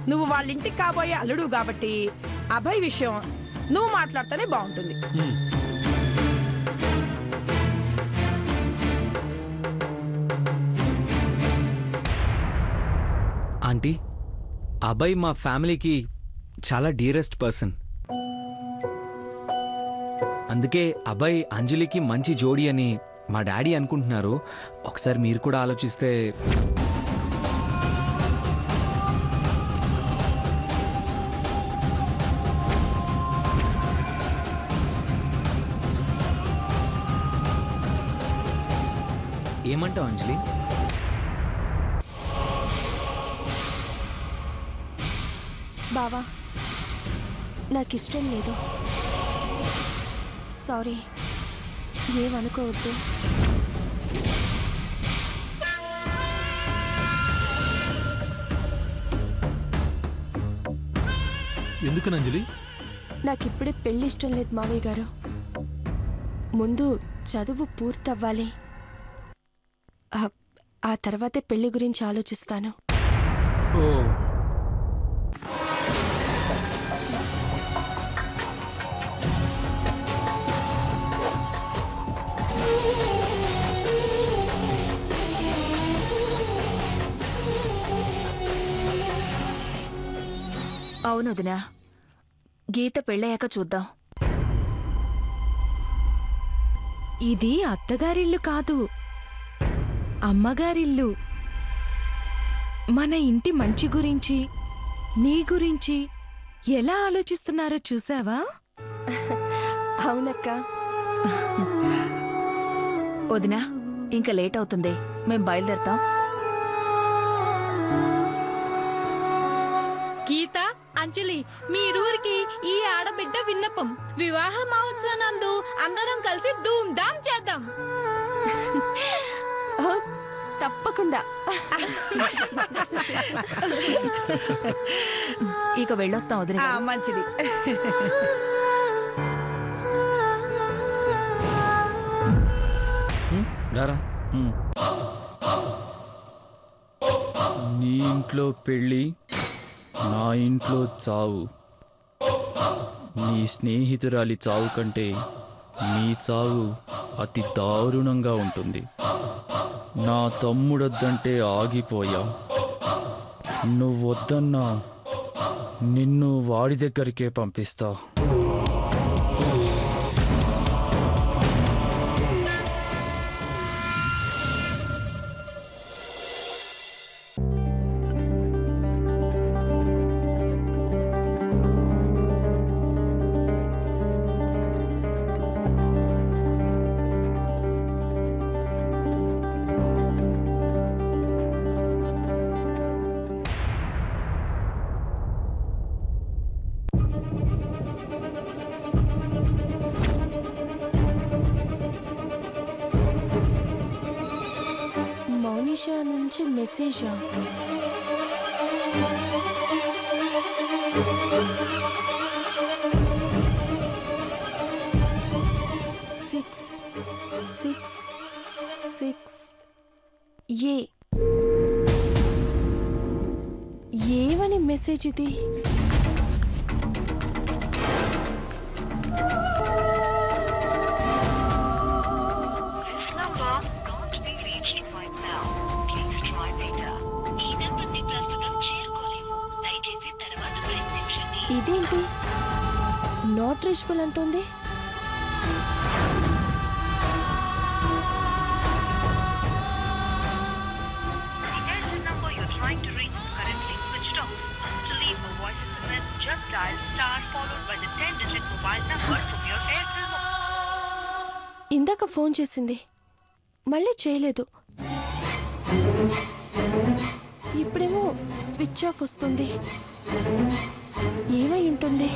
నువ్వు వాళ్ళ ఇంటికి కాబోయే అల్లుడు కాబట్టి అభయ్ విషయం నువ్వు మాట్లాడితేనే బాగుంటుంది. ఆంటీ, అభయ్ మా ఫ్యామిలీకి చాలా డియరెస్ట్ పర్సన్. అందుకే అభయ్ అంజలికి మంచి జోడీ అని మా డాడీ అనుకుంటున్నారు. ఒకసారి మీరు కూడా ఆలోచిస్తే. ఏమంటావు అంజలి? బావా, నాకిష్టం లేదు. సారీ, ఏమనుకోవద్దు. ఎందుకని అంజలి? నాకిప్పుడే పెళ్లి ఇష్టం లేదు మావయ్య గారు. ముందు చదువు పూర్తవ్వాలి. ఆ తర్వాతే పెళ్లి గురించి ఆలోచిస్తాను. ఓ, అవును వదినా, గీత పెళ్ళయ్యాక చూద్దాం. ఇది అత్తగారిల్లు కాదు, అమ్మగారిల్లు. మన ఇంటి మంచి గురించి, నీ గురించి ఎలా ఆలోచిస్తున్నారో చూసావా? అవునక్క. వదినా, ఇంకా లేట్ అవుతుంది, మేం బయలుదేరతాం. గీత, అంజలి, మీరూరికి ఈ ఆడబిడ్డ విన్నపం. వివాహ మహోత్సవానందు అందరం కలిసి ధూమ్ ధామ్ చేద్దాం. తప్పకుండా. ఇక వెళ్ళొస్తాం వదినా. మంచిది. రారా. నీ ఇంట్లో పెళ్ళి, నా ఇంట్లో చావు. నీ స్నేహితురాలి చావు కంటే నీ చావు అతి దారుణంగా ఉంటుంది. నా తమ్ముడొద్దంటే ఆగిపోయా. నువ్వొద్దన్నా నిన్ను వాడి దగ్గరికే పంపిస్తా. మౌనిషా నుంచి మెసేజా? సిక్స్ సిక్స్ సిక్స్ ఏమని మెసేజ్ ఇది? ఇదేంటి నాట్ రీచబుల్ అంటుంది? ఇందాక ఫోన్ చేసింది, మళ్ళీ చేయలేదు. ఇప్పుడేమో స్విచ్ ఆఫ్ వస్తుంది. ఏమై ఉంటుంది?